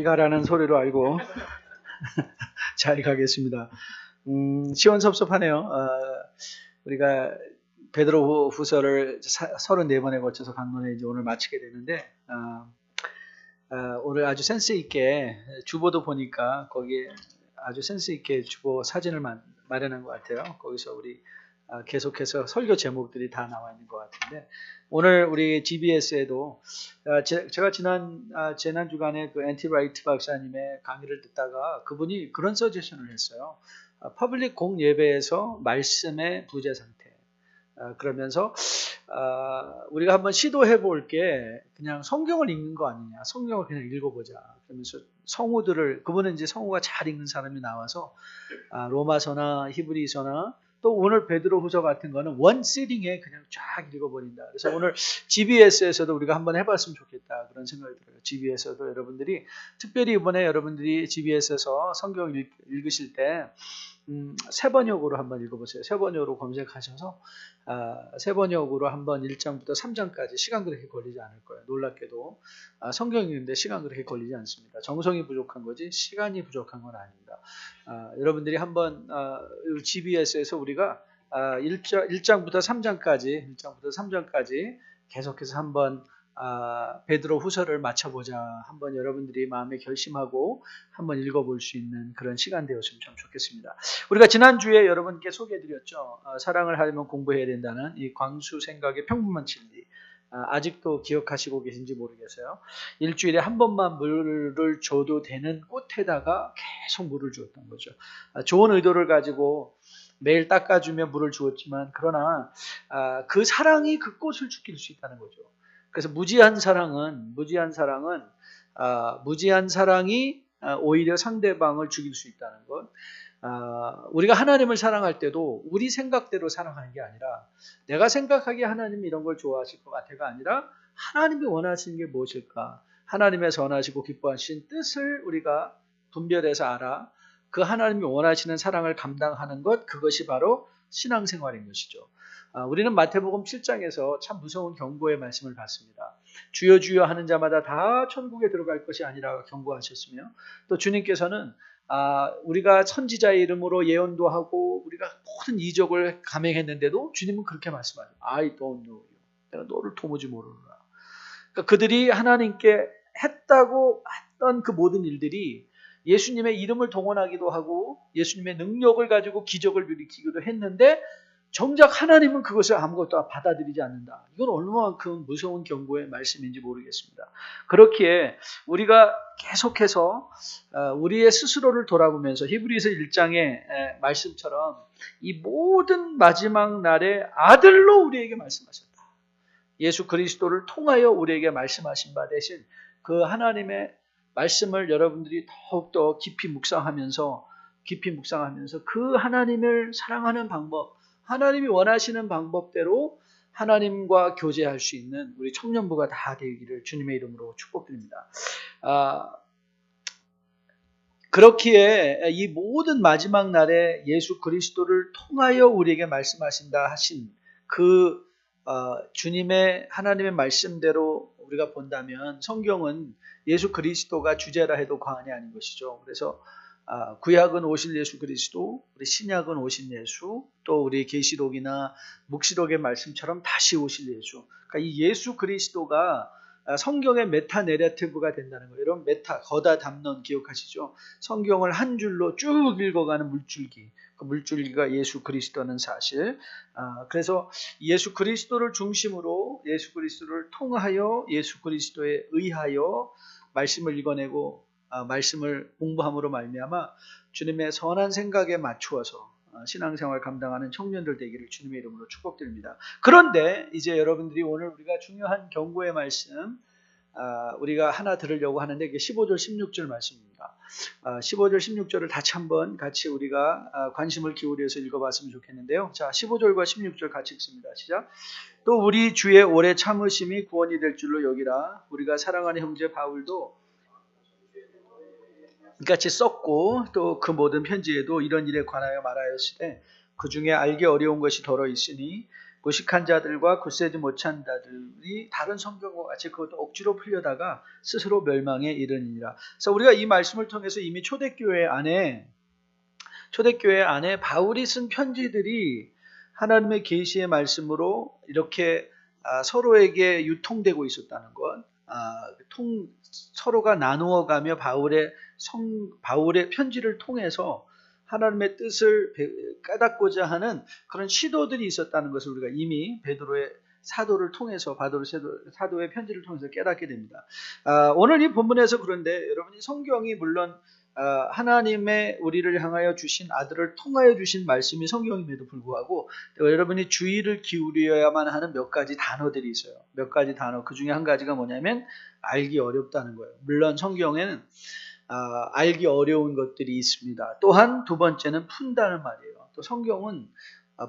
잘 가라는 소리로 알고 잘 가겠습니다. 시원섭섭하네요. 우리가 베드로 후서를 34번에 걸쳐서 강론에 이제 오늘 마치게 되는데, 오늘 아주 센스 있게 주보도 보니까 거기에 아주 센스 있게 주보 사진을 마련한 것 같아요. 거기서 우리 계속해서 설교 제목들이 다 나와 있는 것 같은데, 오늘 우리 GBS에도 제가 지난 주간에 그 앤티 라이트 박사님의 강의를 듣다가 그분이 그런 서제션을 했어요. 퍼블릭 공예배에서 말씀의 부재 상태. 그러면서 우리가 한번 시도해 볼 게 그냥 성경을 읽는 거 아니냐, 성경을 그냥 읽어보자. 그러면서 성우들을, 그분은 이제 성우가 잘 읽는 사람이 나와서 로마서나 히브리서나 또 오늘 베드로후서 같은 거는 원 시딩에 그냥 쫙 읽어버린다. 그래서 오늘 GBS에서도 우리가 한번 해봤으면 좋겠다, 그런 생각이 들어요. GBS에서도 여러분들이, 특별히 이번에 여러분들이 GBS에서 성경 읽으실 때 세번역으로 한번 읽어보세요. 세번역으로 검색하셔서 세번역으로 한번 1장부터 3장까지 시간 그렇게 걸리지 않을 거예요. 놀랍게도 성경 읽는데 시간 그렇게 걸리지 않습니다. 정성이 부족한 거지 시간이 부족한 건 아닙니다. 여러분들이 한번 GBS에서 우리가 1장부터 3장까지 계속해서 한번 베드로 후서를 맞춰보자. 한번 여러분들이 마음에 결심하고 한번 읽어볼 수 있는 그런 시간 되었으면 참 좋겠습니다. 우리가 지난주에 여러분께 소개해드렸죠. 사랑을 하려면 공부해야 된다는 이 광수 생각의 평범한 진리. 아직도 기억하시고 계신지 모르겠어요. 일주일에 한 번만 물을 줘도 되는 꽃에다가 계속 물을 주었던 거죠. 좋은 의도를 가지고 매일 닦아주며 물을 주었지만, 그러나 그 사랑이 그 꽃을 죽일 수 있다는 거죠. 그래서 무지한 사랑이 오히려 상대방을 죽일 수 있다는 것. 우리가 하나님을 사랑할 때도 우리 생각대로 사랑하는 게 아니라, 내가 생각하기에 하나님이 이런 걸 좋아하실 것 같아가 아니라, 하나님이 원하시는 게 무엇일까? 하나님의 선하시고 기뻐하신 뜻을 우리가 분별해서 알아 그 하나님이 원하시는 사랑을 감당하는 것, 그것이 바로 신앙생활인 것이죠. 우리는 마태복음 7장에서 참 무서운 경고의 말씀을 받습니다. 주여 주여 하는 자마다 다 천국에 들어갈 것이 아니라 경고하셨으며, 또 주님께서는 우리가 선지자의 이름으로 예언도 하고 우리가 모든 이적을 감행했는데도 주님은 그렇게 말씀하죠. I don't know you. 내가 너를 도무지 모르노라. 그러니까 그들이 하나님께 했던 그 모든 일들이 예수님의 이름을 동원하기도 하고 예수님의 능력을 가지고 기적을 일으키기도 했는데, 정작 하나님은 그것을 아무것도 받아들이지 않는다. 이건 얼마만큼 무서운 경고의 말씀인지 모르겠습니다. 그렇기에 우리가 계속해서 우리의 스스로를 돌아보면서 히브리서 1장의 말씀처럼 이 모든 마지막 날에 아들로 우리에게 말씀하셨다. 예수 그리스도를 통하여 우리에게 말씀하신 바 대신 그 하나님의 말씀을 여러분들이 더욱더 깊이 묵상하면서 그 하나님을 사랑하는 방법, 하나님이 원하시는 방법대로 하나님과 교제할 수 있는 우리 청년부가 다 되기를 주님의 이름으로 축복드립니다. 그렇기에 이 모든 마지막 날에 예수 그리스도를 통하여 우리에게 말씀하신다 하신 그 주님의 하나님의 말씀대로 우리가 본다면, 성경은 예수 그리스도가 주제라 해도 과언이 아닌 것이죠. 그래서 구약은 오실 예수 그리스도, 우리 신약은 오신 예수, 또 우리 계시록이나 묵시록의 말씀처럼 다시 오실 예수. 그러니까 이 예수 그리스도가 성경의 메타 내러티브가 된다는 거예요. 여러분, 메타, 거다 담론 기억하시죠? 성경을 한 줄로 쭉 읽어가는 물줄기. 그 물줄기가 예수 그리스도는 사실. 그래서 예수 그리스도를 중심으로, 예수 그리스도를 통하여, 예수 그리스도에 의하여 말씀을 읽어내고 말씀을 공부함으로 말미암아 주님의 선한 생각에 맞추어서 신앙생활 감당하는 청년들 되기를 주님의 이름으로 축복드립니다. 그런데 이제 여러분들이 오늘 우리가 중요한 경고의 말씀 우리가 하나 들으려고 하는데, 이게 15절 16절 말씀입니다. 15절 16절을 같이 우리가 관심을 기울여서 읽어봤으면 좋겠는데요. 자, 15절과 16절 같이 읽습니다. 시작. 또 우리 주의 오래 참으심이 구원이 될 줄로 여기라. 우리가 사랑하는 형제 바울도 같이 썼고, 또 그 모든 편지에도 이런 일에 관하여 말하였으되 그 중에 알기 어려운 것이 더러 있으니 무식한 자들과 굳세지 못한 자들이 다른 성경과 같이 그것도 억지로 풀려다가 스스로 멸망에 이르니라. 그래서 우리가 이 말씀을 통해서 이미 초대교회 안에 바울이 쓴 편지들이 하나님의 계시의 말씀으로 이렇게 서로에게 유통되고 있었다는 것, 서로가 나누어가며 바울의 편지를 통해서 하나님의 뜻을 깨닫고자 하는 그런 시도들이 있었다는 것을 우리가 이미 베드로의 사도를 통해서 사도의 편지를 통해서 깨닫게 됩니다. 오늘 이 본문에서 그런데 여러분이 성경이 물론 하나님의 우리를 향하여 주신 아들을 통하여 주신 말씀이 성경임에도 불구하고 여러분이 주의를 기울여야만 하는 몇 가지 단어들이 있어요. 몇 가지 단어. 그 중에 한 가지가 뭐냐면 알기 어렵다는 거예요. 물론 성경에는 알기 어려운 것들이 있습니다. 또한 두 번째는 푼다는 말이에요. 또 성경은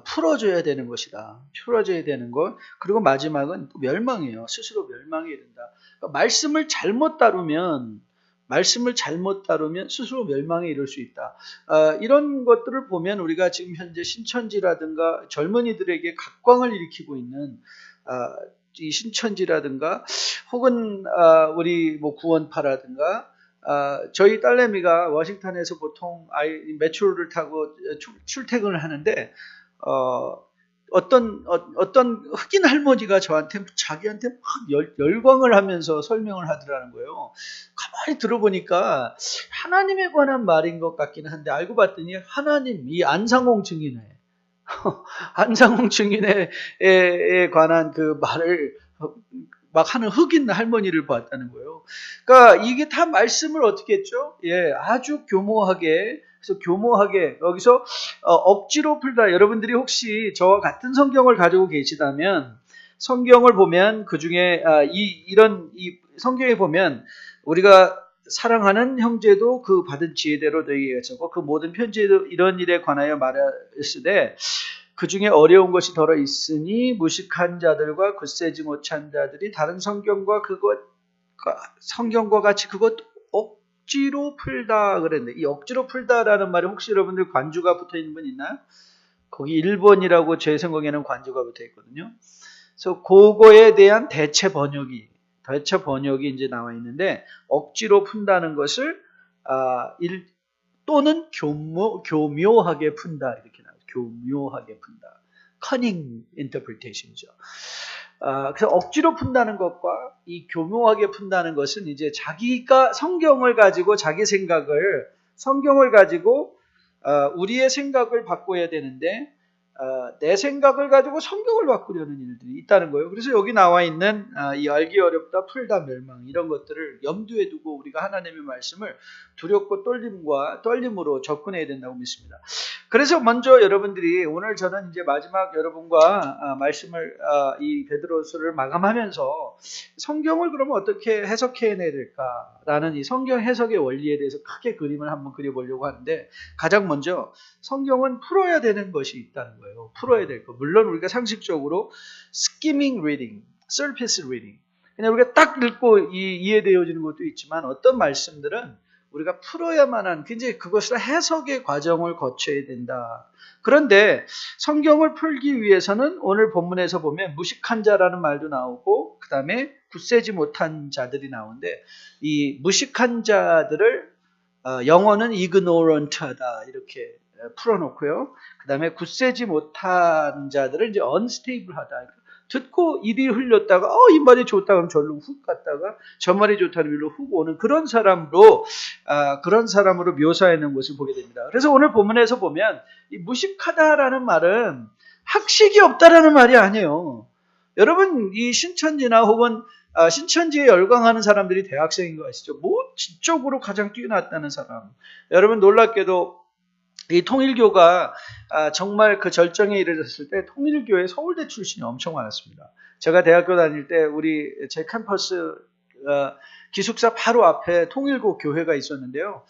풀어줘야 되는 것이다. 풀어줘야 되는 것. 그리고 마지막은 또 멸망이에요. 스스로 멸망에 이른다. 그러니까 말씀을 잘못 다루면 스스로 멸망에 이를 수 있다. 이런 것들을 보면 우리가 지금 현재 신천지라든가 젊은이들에게 각광을 일으키고 있는 이 신천지라든가 혹은 우리 뭐 구원파라든가 저희 딸내미가 워싱턴에서 보통 메트로를 타고 출퇴근을 하는데 어떤 흑인 할머니가 자기한테 막 열광을 하면서 설명을 하더라는 거예요. 가만히 들어보니까 하나님에 관한 말인 것 같기는 한데 알고 봤더니 하나님, 이 안상홍 증인에 안상홍 증인에 관한 그 말을 막 하는 흑인 할머니를 봤다는 거예요. 그러니까 이게 다 말씀을 어떻게 했죠? 아주 교모하게, 그래서 교모하게 여기서 억지로 풀다. 여러분들이 혹시 저와 같은 성경을 가지고 계시다면 성경을 보면 그 중에 이런 성경에 보면 우리가 사랑하는 형제도 그 받은 지혜대로 너희에게 하고 그 모든 편지에도 이런 일에 관하여 말하였으되 그 중에 어려운 것이 더러 있으니 무식한 자들과 굳세지 못한 자들이 다른 성경과 같이 그것 억지로 풀다 그랬는데, 이 억지로 풀다라는 말이 혹시 여러분들 관주가 붙어 있는 분 있나요? 거기 1번이라고 제 생각에는 관주가 붙어 있거든요. 그래서 그거에 대한 대체 번역이 이제 나와 있는데, 억지로 푼다는 것을 또는 교묘하게 푼다 이렇게 나와요. 교묘하게 푼다. cunning interpretation이죠. 그래서 억지로 푼다는 것과 이 교묘하게 푼다는 것은 이제 자기가 성경을 가지고 우리의 생각을 바꿔야 되는데 내 생각을 가지고 성경을 바꾸려는 일들이 있다는 거예요. 그래서 여기 나와 있는 이 알기 어렵다, 풀다, 멸망 이런 것들을 염두에 두고 우리가 하나님의 말씀을 두렵고 떨림으로 접근해야 된다고 믿습니다. 그래서 먼저 여러분들이 오늘 저는 이제 마지막 여러분과 말씀을 이 베드로서를 마감하면서 성경을 그러면 어떻게 해석해내야 될까라는 이 성경 해석의 원리에 대해서 크게 그림을 한번 그려보려고 하는데, 가장 먼저 성경은 풀어야 되는 것이 있다는 거예요. 풀어야 될 거. 물론 우리가 상식적으로 skimming reading, surface reading, 그냥 우리가 딱 읽고 이해되어지는 것도 있지만 어떤 말씀들은 우리가 풀어야만 한, 이제 그것을 해석의 과정을 거쳐야 된다. 그런데 성경을 풀기 위해서는 오늘 본문에서 보면 무식한 자라는 말도 나오고 그 다음에 굳세지 못한 자들이 나오는데, 이 무식한 자들을 영어는 ignorant하다 이렇게 풀어놓고요. 그 다음에 굳세지 못한 자들을 이제 unstable하다. 듣고 입이 흘렸다가 이 말이 좋다 그러면 절로 훅 갔다가 저 말이 좋다는 일로 훅 오는 그런 사람으로 묘사해 놓은 것을 보게 됩니다. 그래서 오늘 본문에서 보면 이 무식하다라는 말은 학식이 없다라는 말이 아니에요. 여러분 이 신천지나 혹은 신천지에 열광하는 사람들이 대학생인 거 아시죠? 뭐 지적으로 가장 뛰어났다는 사람. 여러분 놀랍게도 이 통일교가 정말 그 절정에 이르렀을 때 통일교의 서울대 출신이 엄청 많았습니다. 제가 대학교 다닐 때 제 캠퍼스 기숙사 바로 앞에 통일교 교회가 있었는데요.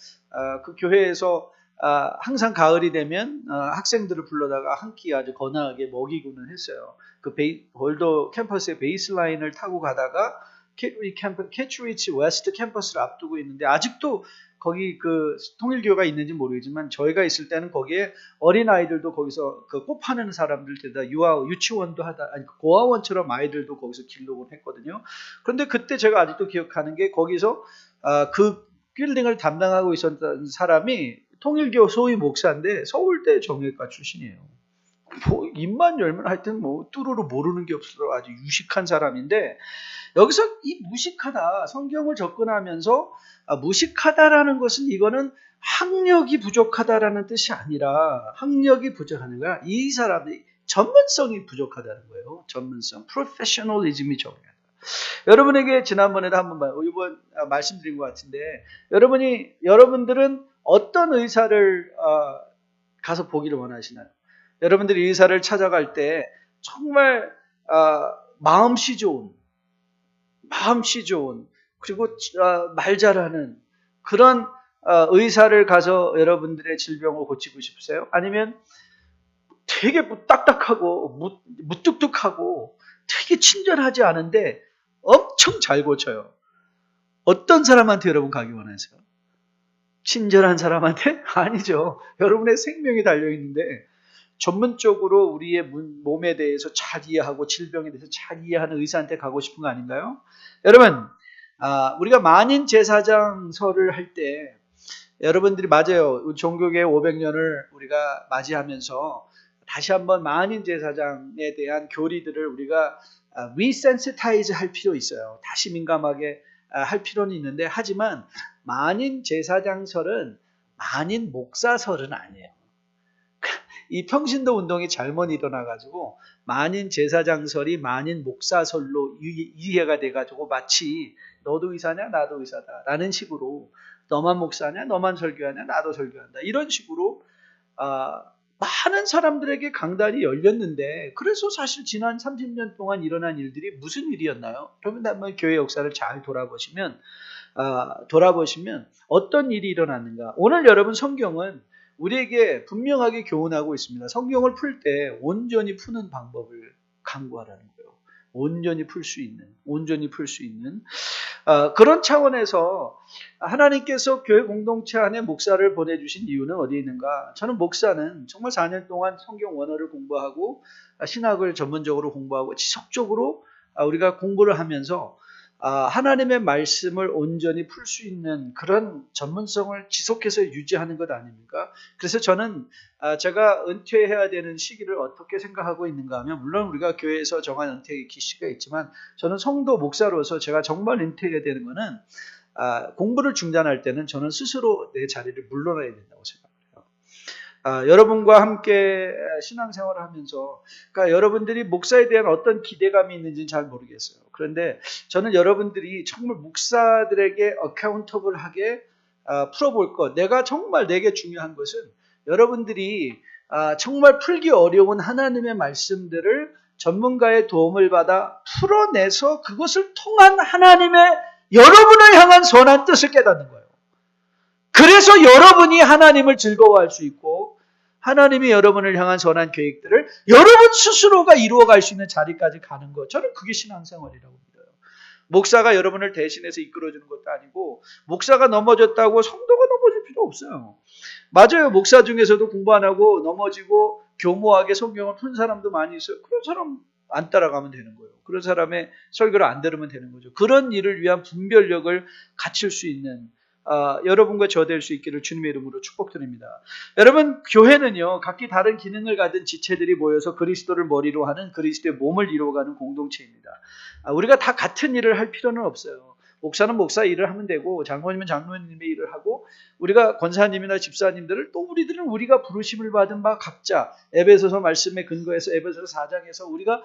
그 교회에서 항상 가을이 되면 학생들을 불러다가 한 끼 아주 거나하게 먹이고는 했어요. 그 볼더 캠퍼스의 베이스라인을 타고 가다가 캐트리치 웨스트 캠퍼스를 앞두고 있는데 아직도 거기 그 통일교가 있는지 모르겠지만 저희가 있을 때는 거기에 어린 아이들도 거기서 그 꽃 파는 사람들 데다 유치원도 하다 아니 고아원처럼 아이들도 거기서 길러곤 했거든요. 그런데 그때 제가 아직도 기억하는 게 거기서 그 빌딩을 담당하고 있었던 사람이 통일교 소위 목사인데 서울대 정외과 출신이에요. 뭐 입만 열면 하여튼 뭐 뚜루루 모르는 게 없어서 아주 유식한 사람인데 여기서 이 무식하다 성경을 접근하면서 무식하다라는 것은 이거는 학력이 부족하다라는 뜻이 아니라 학력이 부족하는 거야. 이 사람이 전문성이 부족하다는 거예요. 전문성, 프로페셔널리즘이 적어요. 여러분에게 지난번에도 한번 이번 말씀드린 것 같은데 여러분들은 어떤 의사를 가서 보기를 원하시나요? 여러분들이 의사를 찾아갈 때 정말 마음씨 좋은 그리고 말 잘하는 그런 의사를 가서 여러분들의 질병을 고치고 싶으세요? 아니면 되게 딱딱하고 무뚝뚝하고 되게 친절하지 않은데 엄청 잘 고쳐요. 어떤 사람한테 여러분 가기 원하세요? 친절한 사람한테? 아니죠. 여러분의 생명이 달려있는데 전문적으로 우리의 몸에 대해서 잘 이해하고 질병에 대해서 잘 이해하는 의사한테 가고 싶은 거 아닌가요? 여러분, 우리가 만인 제사장설을 할 때 여러분들이 맞아요. 종교계 500년을 우리가 맞이하면서 다시 한번 만인 제사장에 대한 교리들을 우리가 리센시타이즈 할 필요 있어요. 다시 민감하게 할 필요는 있는데 하지만 만인 제사장설은 만인 목사설은 아니에요. 이 평신도 운동이 잘못 일어나가지고 만인 제사장설이 만인 목사설로 이해가 돼가지고 마치 너도 의사냐 나도 의사다 라는 식으로 너만 목사냐 너만 설교하냐 나도 설교한다 이런 식으로 많은 사람들에게 강단이 열렸는데 그래서 사실 지난 30년 동안 일어난 일들이 무슨 일이었나요? 여러분 한번 교회 역사를 잘 돌아보시면 어떤 일이 일어났는가? 오늘 여러분 성경은 우리에게 분명하게 교훈하고 있습니다. 성경을 풀 때 온전히 푸는 방법을 강구하라는 거예요. 온전히 풀 수 있는 그런 차원에서 하나님께서 교회 공동체 안에 목사를 보내주신 이유는 어디에 있는가? 저는 목사는 정말 4년 동안 성경 원어를 공부하고 신학을 전문적으로 공부하고 지속적으로 우리가 공부를 하면서 하나님의 말씀을 온전히 풀 수 있는 그런 전문성을 지속해서 유지하는 것 아닙니까? 그래서 저는 제가 은퇴해야 되는 시기를 어떻게 생각하고 있는가 하면 물론 우리가 교회에서 정한 은퇴의 기시가 있지만 저는 성도 목사로서 제가 정말 은퇴해야 되는 것은 공부를 중단할 때는 저는 스스로 내 자리를 물러나야 된다고 생각해요. 여러분과 함께 신앙생활을 하면서 그러니까 여러분들이 목사에 대한 어떤 기대감이 있는지는 잘 모르겠어요. 그런데 저는 여러분들이 정말 목사들에게 어카운터블하게 풀어볼 것 내가 정말 내게 중요한 것은 여러분들이 정말 풀기 어려운 하나님의 말씀들을 전문가의 도움을 받아 풀어내서 그것을 통한 하나님의 여러분을 향한 선한 뜻을 깨닫는 거예요. 그래서 여러분이 하나님을 즐거워할 수 있고 하나님이 여러분을 향한 선한 계획들을 여러분 스스로가 이루어갈 수 있는 자리까지 가는 것. 저는 그게 신앙생활이라고 믿어요. 목사가 여러분을 대신해서 이끌어주는 것도 아니고 목사가 넘어졌다고 성도가 넘어질 필요 없어요. 맞아요. 목사 중에서도 공부 안 하고 넘어지고 교모하게 성경을 푼 사람도 많이 있어요. 그런 사람 안 따라가면 되는 거예요. 그런 사람의 설교를 안 들으면 되는 거죠. 그런 일을 위한 분별력을 갖출 수 있는 여러분과 저 될 수 있기를 주님의 이름으로 축복드립니다. 여러분 교회는요 각기 다른 기능을 가진 지체들이 모여서 그리스도를 머리로 하는 그리스도의 몸을 이루어가는 공동체입니다. 우리가 다 같은 일을 할 필요는 없어요. 목사는 목사 일을 하면 되고 장로님은 장로님의 일을 하고 우리가 권사님이나 집사님들을 또 우리들은 우리가 부르심을 받은 바 각자 에베소서 말씀에 근거해서 에베소서 4장에서 우리가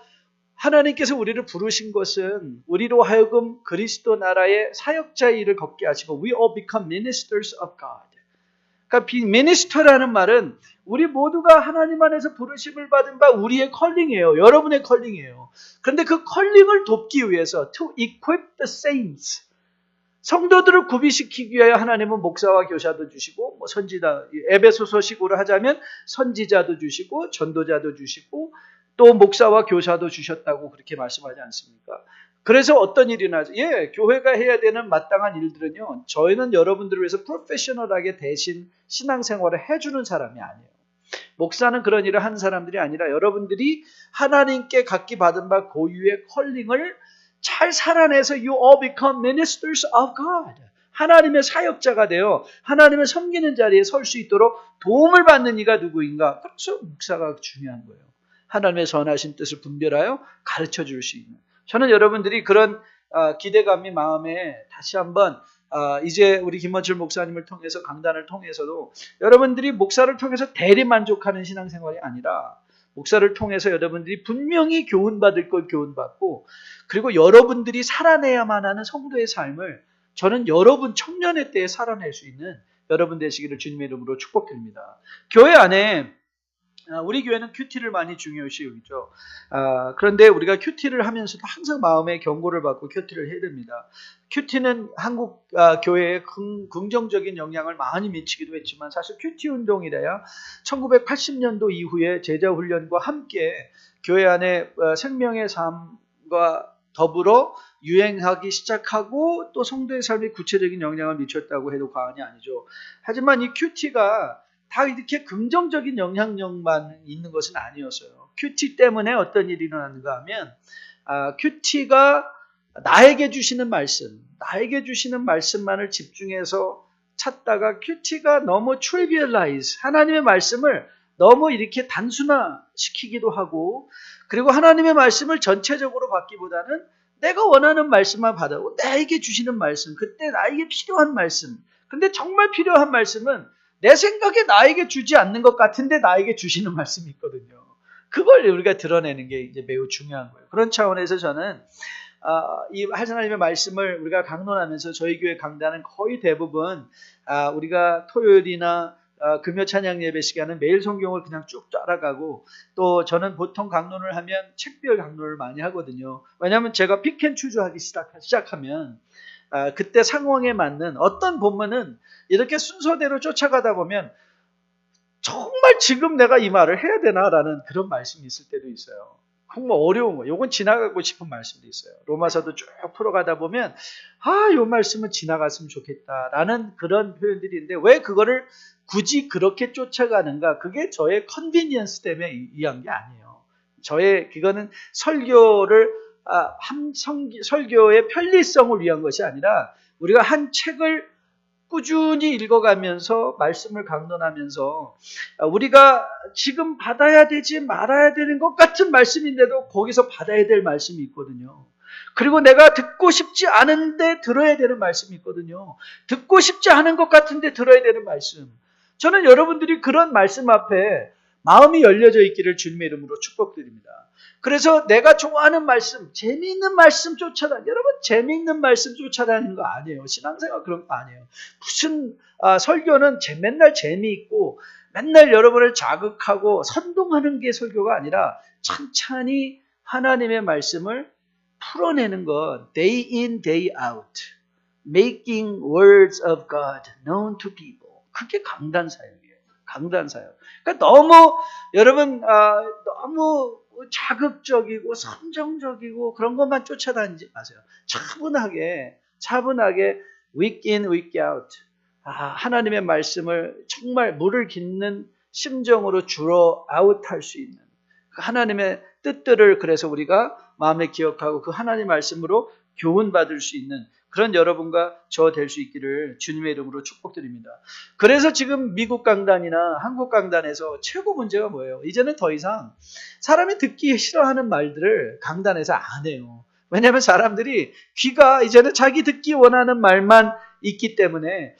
하나님께서 우리를 부르신 것은 우리로 하여금 그리스도 나라의 사역자의 일을 걷게 하시고 We all become ministers of God. 그러니까 minister라는 말은 우리 모두가 하나님 안에서 부르심을 받은 바 우리의 컬링이에요. 여러분의 컬링이에요. 그런데 그 컬링을 돕기 위해서 to equip the saints. 성도들을 구비시키기 위하여 하나님은 목사와 교사도 주시고 선지자 에베소서식으로 하자면 선지자도 주시고 전도자도 주시고 또 목사와 교사도 주셨다고 그렇게 말씀하지 않습니까? 그래서 어떤 일이 나죠? 교회가 해야 되는 마땅한 일들은요. 저희는 여러분들을 위해서 프로페셔널하게 대신 신앙생활을 해주는 사람이 아니에요. 목사는 그런 일을 하는 사람들이 아니라 여러분들이 하나님께 각기 받은 바 고유의 컬링을 잘 살아내서 you all become ministers of God. 하나님의 사역자가 되어 하나님을 섬기는 자리에 설 수 있도록 도움을 받는 이가 누구인가? 그래서 목사가 중요한 거예요. 하나님의 선하신 뜻을 분별하여 가르쳐 줄 수 있는. 저는 여러분들이 그런 기대감이 마음에 다시 한번 이제 우리 김원철 목사님을 통해서 강단을 통해서도 여러분들이 목사를 통해서 대리 만족하는 신앙생활이 아니라 목사를 통해서 여러분들이 분명히 교훈받을 걸 교훈받고 그리고 여러분들이 살아내야만 하는 성도의 삶을 저는 여러분 청년의 때에 살아낼 수 있는 여러분 되시기를 주님의 이름으로 축복드립니다. 교회 안에 우리 교회는 큐티를 많이 중요시 여기죠. 그런데 우리가 큐티를 하면서도 항상 마음에 경고를 받고 큐티를 해야 됩니다. 큐티는 한국 교회에 긍정적인 영향을 많이 미치기도 했지만 사실 큐티 운동이래야 1980년도 이후에 제자훈련과 함께 교회 안에 생명의 삶과 더불어 유행하기 시작하고 또 성도의 삶에 구체적인 영향을 미쳤다고 해도 과언이 아니죠. 하지만 이 큐티가 다 이렇게 긍정적인 영향력만 있는 것은 아니었어요. 큐티 때문에 어떤 일이 일어나는가 하면 큐티가 나에게 주시는 말씀만을 집중해서 찾다가 큐티가 너무 trivialize, 하나님의 말씀을 너무 이렇게 단순화시키기도 하고 그리고 하나님의 말씀을 전체적으로 받기보다는 내가 원하는 말씀만 받아오고 나에게 주시는 말씀, 그때 나에게 필요한 말씀. 근데 정말 필요한 말씀은 내 생각에 나에게 주지 않는 것 같은데 나에게 주시는 말씀이 있거든요. 그걸 우리가 드러내는 게 이제 매우 중요한 거예요. 그런 차원에서 저는 이 하나님의 말씀을 우리가 강론하면서 저희 교회 강단은 거의 대부분 우리가 토요일이나 금요 찬양 예배 시간은 매일 성경을 그냥 쭉 따라가고 또 저는 보통 강론을 하면 책별 강론을 많이 하거든요. 왜냐하면 제가 픽앤추즈하기 시작하면 그때 상황에 맞는 어떤 본문은 이렇게 순서대로 쫓아가다 보면 정말 지금 내가 이 말을 해야 되나라는 그런 말씀이 있을 때도 있어요. 정말 어려운 거. 요건 지나가고 싶은 말씀도 있어요. 로마서도 쭉 풀어가다 보면 요 말씀은 지나갔으면 좋겠다라는 그런 표현들이 있는데 왜 그거를 굳이 그렇게 쫓아가는가? 그게 저의 컨비니언스 때문에 이해한 게 아니에요. 그거는 설교를 설교의 편리성을 위한 것이 아니라 우리가 한 책을 꾸준히 읽어가면서 말씀을 강론하면서 우리가 지금 받아야 되지 말아야 되는 것 같은 말씀인데도 거기서 받아야 될 말씀이 있거든요. 그리고 내가 듣고 싶지 않은데 들어야 되는 말씀이 있거든요. 듣고 싶지 않은 것 같은데 들어야 되는 말씀. 저는 여러분들이 그런 말씀 앞에 마음이 열려져 있기를 주님의 이름으로 축복드립니다. 그래서 내가 좋아하는 말씀, 재미있는 말씀 여러분 재미있는 말씀 쫓아다니는 거 아니에요. 신앙생활 그런 거 아니에요. 무슨 설교는 맨날 재미있고 맨날 여러분을 자극하고 선동하는 게 설교가 아니라 찬찬히 하나님의 말씀을 풀어내는 것, day in, day out, making words of God known to people. 그게 강단 사역이에요. 강단 사역. 그러니까 여러분 너무 자극적이고 선정적이고 그런 것만 쫓아다니지 마세요. 차분하게 week in, week out. 하나님의 말씀을 정말 물을 깃는 심정으로 주로 아웃할 수 있는 하나님의 뜻들을 그래서 우리가 마음에 기억하고 그 하나님의 말씀으로 교훈받을 수 있는 그런 여러분과 저 될 수 있기를 주님의 이름으로 축복드립니다. 그래서 지금 미국 강단이나 한국 강단에서 최고 문제가 뭐예요? 이제는 더 이상 사람이 듣기 싫어하는 말들을 강단에서 안 해요. 왜냐하면 사람들이 귀가 이제는 자기 듣기 원하는 말만 있기 때문에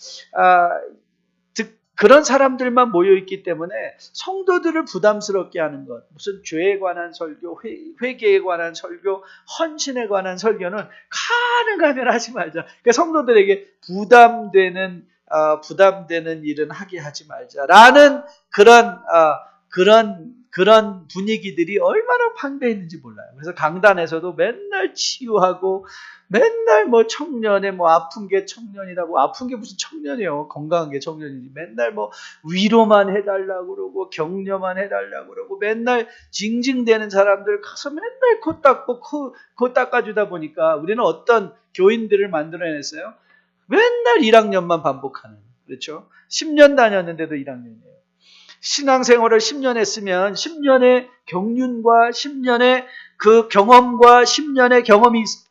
그런 사람들만 모여있기 때문에 성도들을 부담스럽게 하는 것, 무슨 죄에 관한 설교, 회개에 관한 설교, 헌신에 관한 설교는 가능하면 하지 말자. 그러니까 성도들에게 부담되는 일은 하게 하지 말자라는 그런 그런 분위기들이 얼마나 방대했는지 몰라요. 그래서 강단에서도 맨날 치유하고 맨날 뭐 청년의 뭐 아픈 게 청년이라고, 아픈 게 무슨 청년이에요. 건강한 게 청년이지. 맨날 뭐 위로만 해달라고 그러고 격려만 해달라고 그러고 맨날 징징대는 사람들 가서 맨날 코 닦고 코 닦아주다 보니까 우리는 어떤 교인들을 만들어냈어요. 맨날 1학년만 반복하는. 그렇죠? 10년 다녔는데도 1학년이에요. 신앙생활을 10년 했으면 10년의 경륜과 10년의 그 경험과 10년의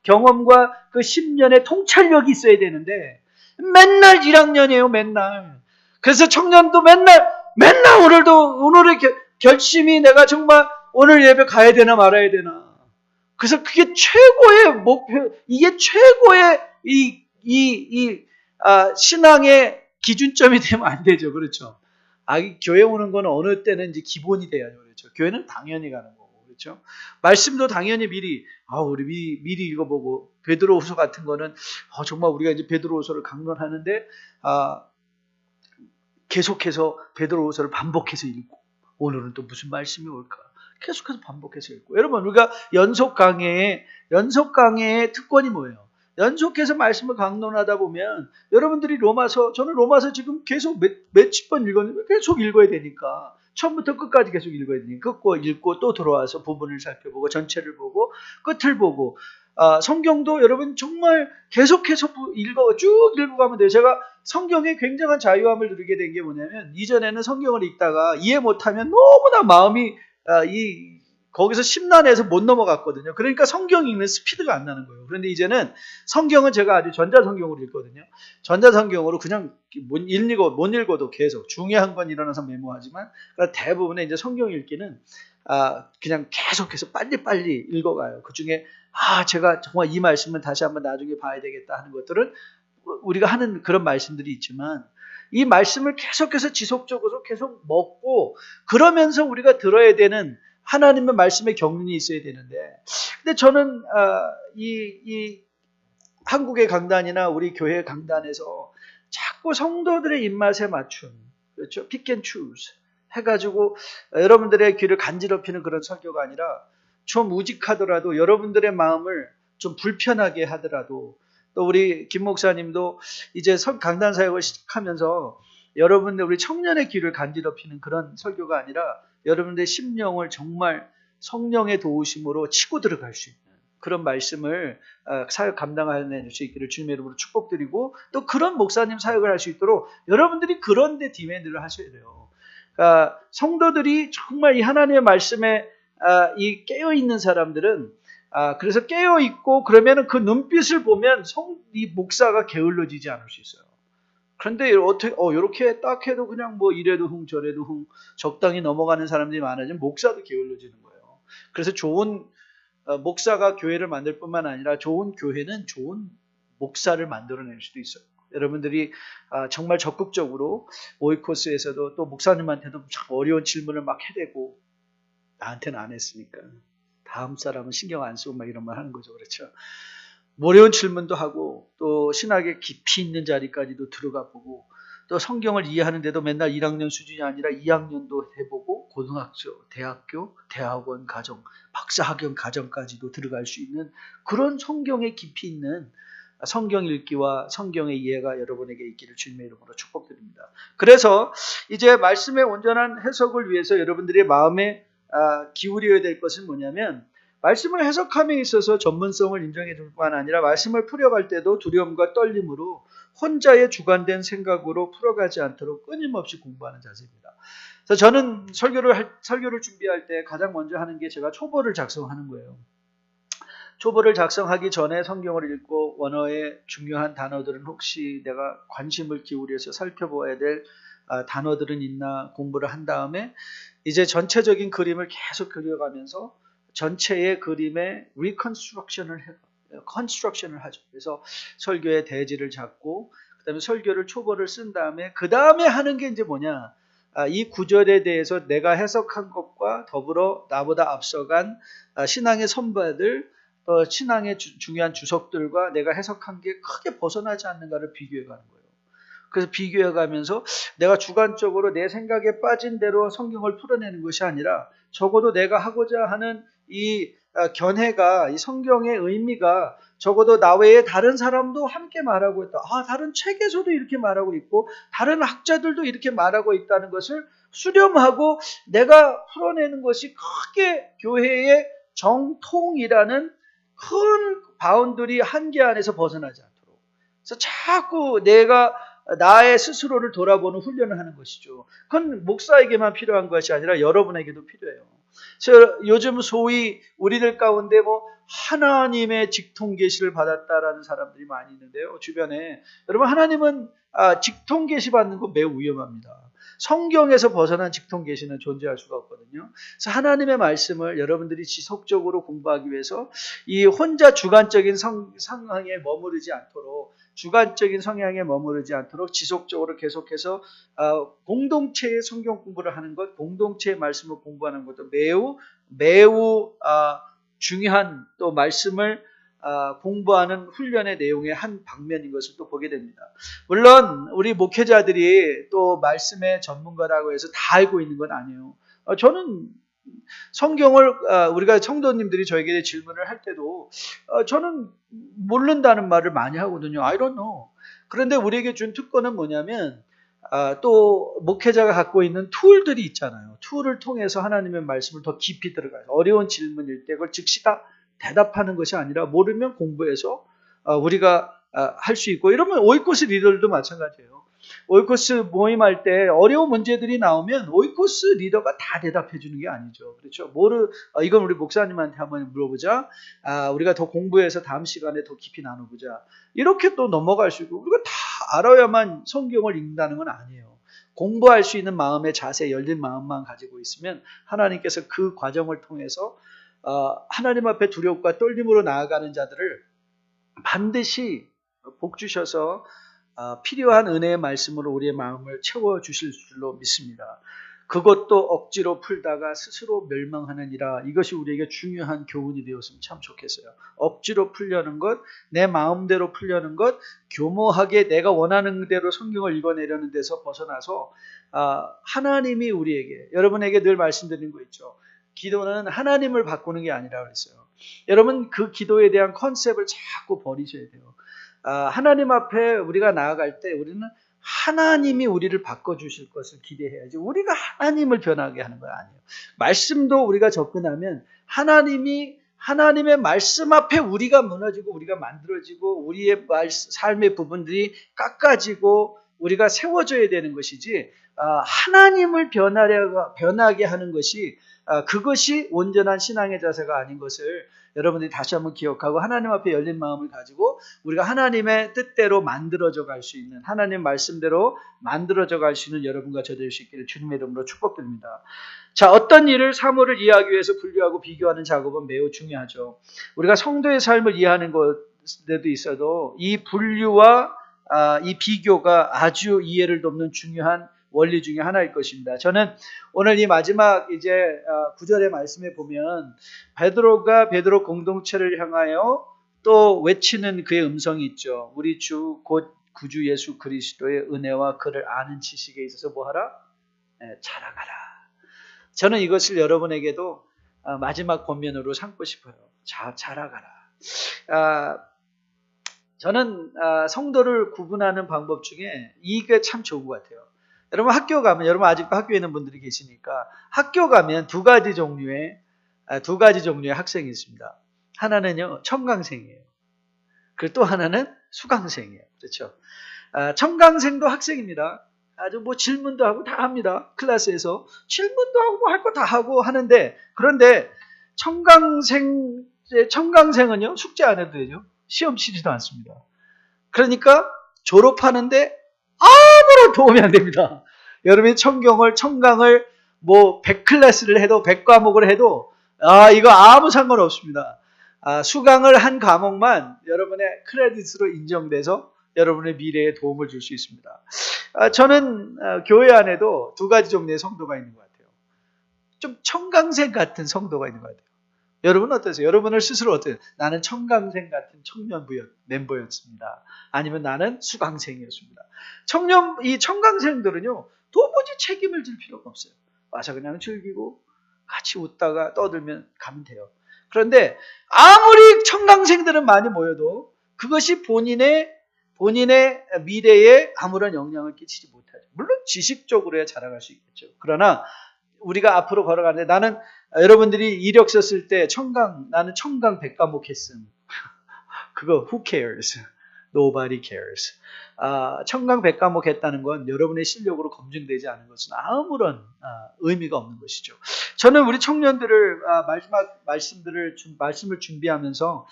경험과 그 10년의 통찰력이 있어야 되는데 맨날 1학년이에요. 맨날. 그래서 청년도 맨날 오늘의 결심이 내가 정말 오늘 예배 가야 되나 말아야 되나. 그래서 그게 최고의 목표, 이게 최고의 신앙의 기준점이 되면 안 되죠. 그렇죠? 교회 오는 건 어느 때는 이제 기본이 돼야죠. 그렇죠? 교회는 당연히 가는 거고. 그렇죠? 말씀도 당연히 우리 미리 읽어보고, 베드로후서 같은 거는, 정말 우리가 이제 베드로후서를 강론하는데, 계속해서 베드로후서를 반복해서 읽고, 오늘은 또 무슨 말씀이 올까? 계속해서 반복해서 읽고. 여러분, 우리가 연속 강해의 특권이 뭐예요? 연속해서 말씀을 강론하다 보면 여러분들이 저는 로마서 지금 계속 몇십 번 읽었는데 계속 읽어야 되니까, 처음부터 끝까지 계속 읽어야 되니까 읽고 또 들어와서 부분을 살펴보고 전체를 보고 끝을 보고, 성경도 여러분 정말 계속해서 쭉 읽어가면 돼요. 제가 성경에 굉장한 자유함을 누리게 된 게 뭐냐면, 이전에는 성경을 읽다가 이해 못하면 너무나 마음이 거기서 심란해서 못 넘어갔거든요. 그러니까 성경 읽는 스피드가 안 나는 거예요. 그런데 이제는 성경은 제가 아주 전자성경으로 읽거든요. 전자성경으로 그냥 못 읽어도 계속 중요한 건 일어나서 메모하지만, 대부분의 이제 성경 읽기는 그냥 계속해서 빨리빨리 읽어가요. 그 중에 제가 정말 이 말씀은 다시 한번 나중에 봐야 되겠다 하는 것들은 우리가 하는 그런 말씀들이 있지만, 이 말씀을 계속해서 지속적으로 계속 먹고, 그러면서 우리가 들어야 되는 하나님의 말씀의 경륜이 있어야 되는데, 근데 저는 이 한국의 강단이나 우리 교회 강단에서 자꾸 성도들의 입맛에 맞춘, 그렇죠? pick and choose 해가지고 여러분들의 귀를 간지럽히는 그런 설교가 아니라, 좀 우직하더라도 여러분들의 마음을 좀 불편하게 하더라도, 또 우리 김 목사님도 이제 강단 사역을 시작하면서 여러분들, 우리 청년의 귀를 간지럽히는 그런 설교가 아니라, 여러분들의 심령을 정말 성령의 도우심으로 치고 들어갈 수 있는 그런 말씀을 사역 감당하는 수 있기를 주님의 이름으로 축복드리고, 또 그런 목사님 사역을 할 수 있도록 여러분들이 그런 데 디맨드를 하셔야 돼요. 그러니까 성도들이 정말 이 하나님의 말씀에 이 깨어있는 사람들은, 그래서 깨어있고, 그러면 그 눈빛을 보면 이 목사가 게을러지지 않을 수 있어요. 그런데 이렇게 딱 해도 그냥 뭐 이래도 흥 저래도 흥 적당히 넘어가는 사람들이 많아지면 목사도 게을러지는 거예요. 그래서 좋은 목사가 교회를 만들 뿐만 아니라 좋은 교회는 좋은 목사를 만들어낼 수도 있어요. 여러분들이 정말 적극적으로 오이코스에서도 또 목사님한테도 어려운 질문을 막 해대고, 나한테는 안 했으니까 다음 사람은 신경 안 쓰고 막 이런 말 하는 거죠. 그렇죠? 어려운 질문도 하고, 또 신학의 깊이 있는 자리까지도 들어가 보고, 또 성경을 이해하는데도 맨날 1학년 수준이 아니라 2학년도 해보고, 고등학교, 대학교, 대학원, 가정, 박사학연 과정까지도 들어갈 수 있는 그런 성경의 깊이 있는 성경 읽기와 성경의 이해가 여러분에게 있기를 주님의 이름으로 축복드립니다. 그래서 이제 말씀의 온전한 해석을 위해서 여러분들의 마음에 기울여야 될 것은 뭐냐면, 말씀을 해석함에 있어서 전문성을 인정해 줄 뿐만 아니라, 말씀을 풀어갈 때도 두려움과 떨림으로 혼자의 주관된 생각으로 풀어가지 않도록 끊임없이 공부하는 자세입니다. 그래서 저는 설교를 준비할 때 가장 먼저 하는 게, 제가 초보를 작성하는 거예요. 초보를 작성하기 전에 성경을 읽고 원어의 중요한 단어들은 혹시 내가 관심을 기울여서 살펴보아야 될 단어들은 있나 공부를 한 다음에, 이제 전체적인 그림을 계속 그려가면서 전체의 그림의 컨스트럭션을 하죠. 그래서 설교의 대지를 잡고, 그 다음에 설교를 초보를 쓴 다음에, 그 다음에 하는 게 이제 뭐냐, 이 구절에 대해서 내가 해석한 것과 더불어 나보다 앞서간 신앙의 선배들, 신앙의 중요한 주석들과 내가 해석한 게 크게 벗어나지 않는가를 비교해 가는 거예요. 그래서 비교해가면서 내가 주관적으로 내 생각에 빠진 대로 성경을 풀어내는 것이 아니라 적어도 내가 하고자 하는 이 견해가, 이 성경의 의미가 적어도 나 외에 다른 사람도 함께 말하고 있다. 다른 책에서도 이렇게 말하고 있고 다른 학자들도 이렇게 말하고 있다는 것을 수렴하고 내가 풀어내는 것이 크게 교회의 정통이라는 큰 바운더리 한계 안에서 벗어나지 않도록. 그래서 자꾸 내가 나의 스스로를 돌아보는 훈련을 하는 것이죠. 그건 목사에게만 필요한 것이 아니라 여러분에게도 필요해요. 그래서 요즘 소위 우리들 가운데 하나님의 직통 계시를 받았다라는 사람들이 많이 있는데요. 주변에. 여러분, 하나님은 직통 계시 받는 거 매우 위험합니다. 성경에서 벗어난 직통 계시는 존재할 수가 없거든요. 그래서 하나님의 말씀을 여러분들이 지속적으로 공부하기 위해서 이 혼자 주관적인 성향에 머무르지 않도록, 주관적인 성향에 머무르지 않도록 지속적으로 계속해서 공동체의 성경 공부를 하는 것, 공동체의 말씀을 공부하는 것도 매우 중요한 또 말씀을 공부하는 훈련의 내용의 한 방면인 것을 또 보게 됩니다. 물론 우리 목회자들이 또 말씀의 전문가라고 해서 다 알고 있는 건 아니에요. 저는 성경을 우리가 성도님들이 저에게 질문을 할 때도 저는 모른다는 말을 많이 하거든요. I don't know. 그런데 우리에게 준 특권은 뭐냐면 또 목회자가 갖고 있는 툴들이 있잖아요. 툴을 통해서 하나님의 말씀을 더 깊이 들어가요. 어려운 질문일 때 그걸 즉시 다 대답하는 것이 아니라 모르면 공부해서 우리가 할 수 있고, 이러면 오이코스 리더들도 마찬가지예요. 오이코스 모임할 때 어려운 문제들이 나오면 오이코스 리더가 다 대답해 주는 게 아니죠. 그렇죠? 이건 우리 목사님한테 한번 물어보자. 우리가 더 공부해서 다음 시간에 더 깊이 나눠보자. 이렇게 또 넘어갈 수 있고, 우리가 다 알아야만 성경을 읽는다는 건 아니에요. 공부할 수 있는 마음의 자세, 열린 마음만 가지고 있으면 하나님께서 그 과정을 통해서 하나님 앞에 두려움과 떨림으로 나아가는 자들을 반드시 복 주셔서 필요한 은혜의 말씀으로 우리의 마음을 채워주실 줄로 믿습니다. 그것도 억지로 풀다가 스스로 멸망하느니라. 이것이 우리에게 중요한 교훈이 되었으면 참 좋겠어요. 억지로 풀려는 것, 내 마음대로 풀려는 것, 교모하게 내가 원하는 대로 성경을 읽어내려는 데서 벗어나서 하나님이 우리에게, 여러분에게 늘 말씀드리는 거 있죠. 기도는 하나님을 바꾸는 게 아니라 그랬어요. 여러분, 그 기도에 대한 컨셉을 자꾸 버리셔야 돼요. 하나님 앞에 우리가 나아갈 때 우리는 하나님이 우리를 바꿔주실 것을 기대해야지, 우리가 하나님을 변하게 하는 건 아니에요. 말씀도 우리가 접근하면 하나님의 말씀 앞에 우리가 무너지고 우리가 만들어지고 우리의 삶의 부분들이 깎아지고 우리가 세워져야 되는 것이지, 하나님을 변하게 하는 것이 그것이 온전한 신앙의 자세가 아닌 것을 여러분들이 다시 한번 기억하고, 하나님 앞에 열린 마음을 가지고 우리가 하나님의 뜻대로 만들어져 갈 수 있는, 하나님 말씀대로 만들어져 갈 수 있는 여러분과 저 될 수 있기를 주님의 이름으로 축복드립니다. 자, 어떤 일을 사물을 이해하기 위해서 분류하고 비교하는 작업은 매우 중요하죠. 우리가 성도의 삶을 이해하는 것에도 있어도 이 분류와 이 비교가 아주 이해를 돕는 중요한 원리 중에 하나일 것입니다. 저는 오늘 이 마지막 이제 9절의 말씀에 보면 베드로가 베드로 공동체를 향하여 또 외치는 그의 음성이 있죠. 우리 주 곧 구주 예수 그리스도의 은혜와 그를 아는 지식에 있어서 뭐하라? 자라가라. 저는 이것을 여러분에게도 마지막 권면으로 삼고 싶어요. 자라가라. 저는 성도를 구분하는 방법 중에 이게 참 좋은 것 같아요. 여러분 학교 가면, 여러분 아직도 학교에 있는 분들이 계시니까 학교 가면 두 가지 종류의 학생이 있습니다. 하나는요 청강생이에요. 그리고 또 하나는 수강생이에요. 그렇죠? 청강생도 학생입니다. 아주 질문도 하고 다 합니다. 클래스에서 질문도 하고 할 거 다 하고 하는데, 그런데 청강생은요 숙제 안 해도 되죠. 시험 치지도 않습니다. 그러니까 졸업하는데 아무런 도움이 안 됩니다. 여러분이 청강을 100클래스를 해도 100과목을 해도 이거 아무 상관없습니다. 수강을 한 과목만 여러분의 크레딧으로 인정돼서 여러분의 미래에 도움을 줄 수 있습니다. 저는 교회 안에도 두 가지 종류의 성도가 있는 것 같아요. 좀 청강생 같은 성도가 있는 것 같아요. 여러분 어떠세요? 여러분을 스스로 어때요? 나는 청강생 같은 멤버였습니다. 아니면 나는 수강생이었습니다. 이 청강생들은요, 도무지 책임을 질 필요가 없어요. 와서 그냥 즐기고 같이 웃다가 떠들면 가면 돼요. 그런데 아무리 청강생들은 많이 모여도 그것이 본인의 미래에 아무런 영향을 끼치지 못하죠. 물론 지식적으로야 자라갈 수 있겠죠. 그러나 우리가 앞으로 걸어가는데 나는 여러분들이 이력서 쓸 때 나는 청강 100과목 했음. 그거 who cares? Nobody cares. 청강 100과목 했다는 건 여러분의 실력으로 검증되지 않은 것은 아무런 의미가 없는 것이죠. 저는 우리 청년들을 마지막 말씀을 준비하면서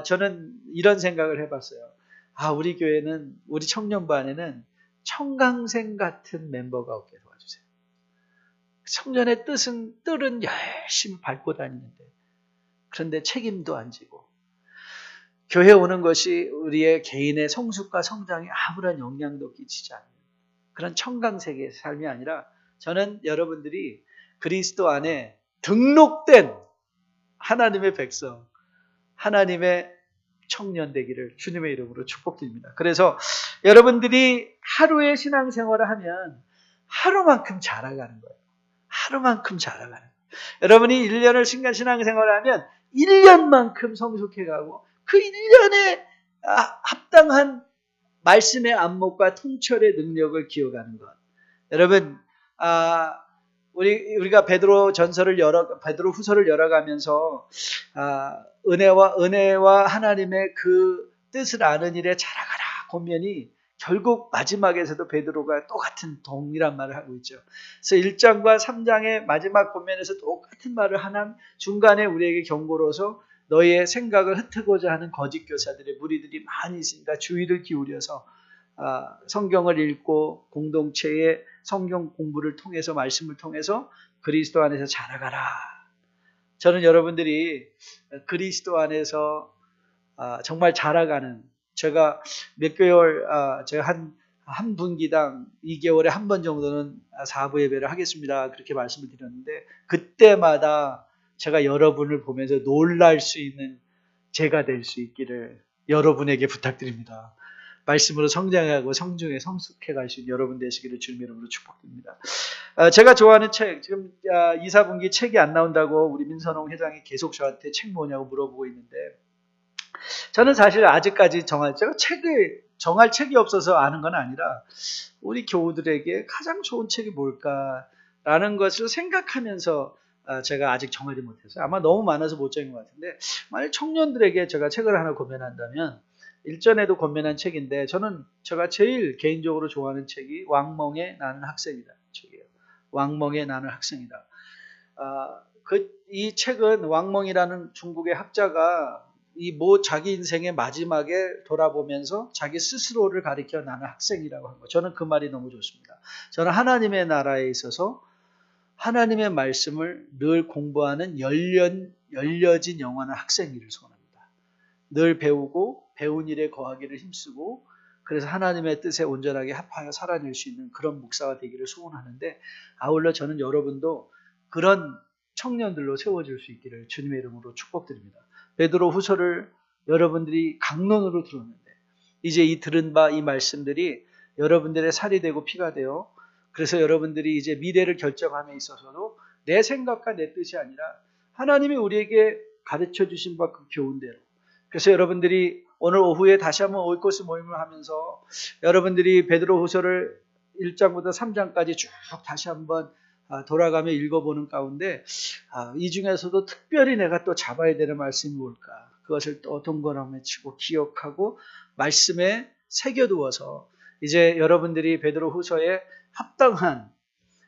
저는 이런 생각을 해봤어요. 우리 교회는 우리 청년반에는 청강생 같은 멤버가 없게 도와주세요. 청년의 뜰은 열심히 밟고 다니는데 그런데 책임도 안 지고 교회 오는 것이 우리의 개인의 성숙과 성장에 아무런 영향도 끼치지 않는 그런 청강세계의 삶이 아니라 저는 여러분들이 그리스도 안에 등록된 하나님의 백성, 하나님의 청년 되기를 주님의 이름으로 축복드립니다. 그래서 여러분들이 하루의 신앙생활을 하면 하루만큼 자라가는 거예요. 하루만큼 자라가는 거예요. 여러분이 1년을 신앙생활을 하면 1년만큼 성숙해가고 그 1년에 합당한 말씀의 안목과 통찰의 능력을 기억하는 것. 여러분, 우리가 베드로 후서를 열어가면서 은혜와 하나님의 그 뜻을 아는 일에 자라가라 권면이 결국 마지막에서도 베드로가 똑같은 동일한 말을 하고 있죠. 그래서 1장과 3장의 마지막 권면에서 똑같은 말을 하나 중간에 우리에게 경고로서 너희의 생각을 흩트고자 하는 거짓 교사들의 무리들이 많이 있으니까 주의를 기울여서 성경을 읽고 공동체의 성경 공부를 통해서 말씀을 통해서 그리스도 안에서 자라가라. 저는 여러분들이 그리스도 안에서 정말 자라가는 제가 몇 개월 제가 한 분기당 2개월에 한 번 정도는 4부 예배를 하겠습니다. 그렇게 말씀을 드렸는데 그때마다 제가 여러분을 보면서 놀랄 수 있는 제가 될 수 있기를 여러분에게 부탁드립니다. 말씀으로 성장하고 성중에 성숙해 갈 수 있는 여러분 되시기를 주님의 이름으로 축복드립니다. 제가 좋아하는 책, 지금 2, 4분기 책이 안 나온다고 우리 민선홍 회장이 계속 저한테 책 뭐냐고 물어보고 있는데 저는 사실 아직까지 제가 책을 정할 책이 없어서 아는 건 아니라 우리 교우들에게 가장 좋은 책이 뭘까라는 것을 생각하면서 제가 아직 정하지 못했어요. 아마 너무 많아서 못 정한 것 같은데 만약 청년들에게 제가 책을 하나 권면한다면 일전에도 권면한 책인데 제가 제일 개인적으로 좋아하는 책이 왕멍의 나는 학생이다 책이에요. 왕멍의 나는 학생이다. 이 책은 왕멍이라는 중국의 학자가 자기 인생의 마지막에 돌아보면서 자기 스스로를 가리켜 나는 학생이라고 한 거. 저는 그 말이 너무 좋습니다. 저는 하나님의 나라에 있어서 하나님의 말씀을 늘 공부하는 열려진 영원한 학생이를 소원합니다. 늘 배우고 배운 일에 거하기를 힘쓰고 그래서 하나님의 뜻에 온전하게 합하여 살아낼 수 있는 그런 목사가 되기를 소원하는데 아울러 저는 여러분도 그런 청년들로 세워질 수 있기를 주님의 이름으로 축복드립니다. 베드로 후서를 여러분들이 강론으로 들었는데 이제 들은 바 이 말씀들이 여러분들의 살이 되고 피가 되어 그래서 여러분들이 이제 미래를 결정함에 있어서도 내 생각과 내 뜻이 아니라 하나님이 우리에게 가르쳐 주신 바 그 교훈대로 그래서 여러분들이 오늘 오후에 다시 한번 오이코스 모임을 하면서 여러분들이 베드로 후서를 1장부터 3장까지 쭉 다시 한번 돌아가며 읽어보는 가운데 이 중에서도 특별히 내가 또 잡아야 되는 말씀이 뭘까? 그것을 또 동그라미 치고 기억하고 말씀에 새겨두어서 이제 여러분들이 베드로 후서에 합당한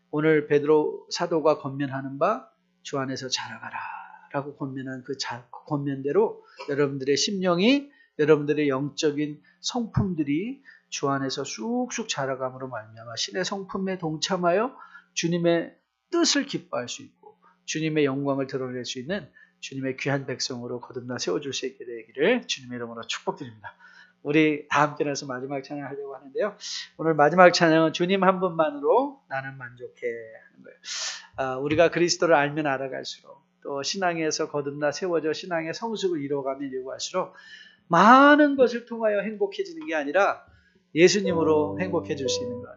오늘 베드로 사도가 권면하는 바 주 안에서 자라가라 라고 권면한 그 권면대로 여러분들의 심령이 여러분들의 영적인 성품들이 주 안에서 쑥쑥 자라감으로 말미암아 신의 성품에 동참하여 주님의 뜻을 기뻐할 수 있고 주님의 영광을 드러낼 수 있는 주님의 귀한 백성으로 거듭나 세워줄 수 있게 되기를 주님의 이름으로 축복드립니다. 우리 다 함께 나서 마지막 찬양하려고 하는데요. 오늘 마지막 찬양은 주님 한 분만으로 나는 만족해 하는 거예요. 우리가 그리스도를 알면 알아갈수록 또 신앙에서 거듭나 세워져 신앙의 성숙을 이루어가며 이루어갈수록 많은 것을 통하여 행복해지는 게 아니라 예수님으로 행복해질 수 있는 것,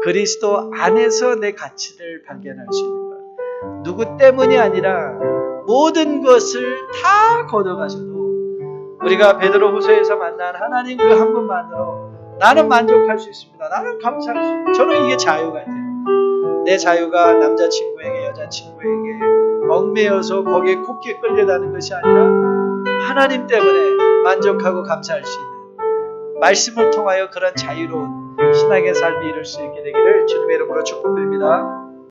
그리스도 안에서 내 가치를 발견할 수 있는 것, 누구 때문이 아니라 모든 것을 다 걷어가셔도 우리가 베드로후서에서 만난 하나님 그 한 분만으로 나는 만족할 수 있습니다. 나는 감사할 수 있습니다. 저는 이게 자유가 돼요. 내 자유가 남자친구에게 여자친구에게 얽매여서 거기에 곱게 끌려다는 것이 아니라 하나님 때문에 만족하고 감사할 수 있는 말씀을 통하여 그런 자유로운 신앙의 삶이 이룰 수 있게 되기를 주님의 이름으로 축복드립니다.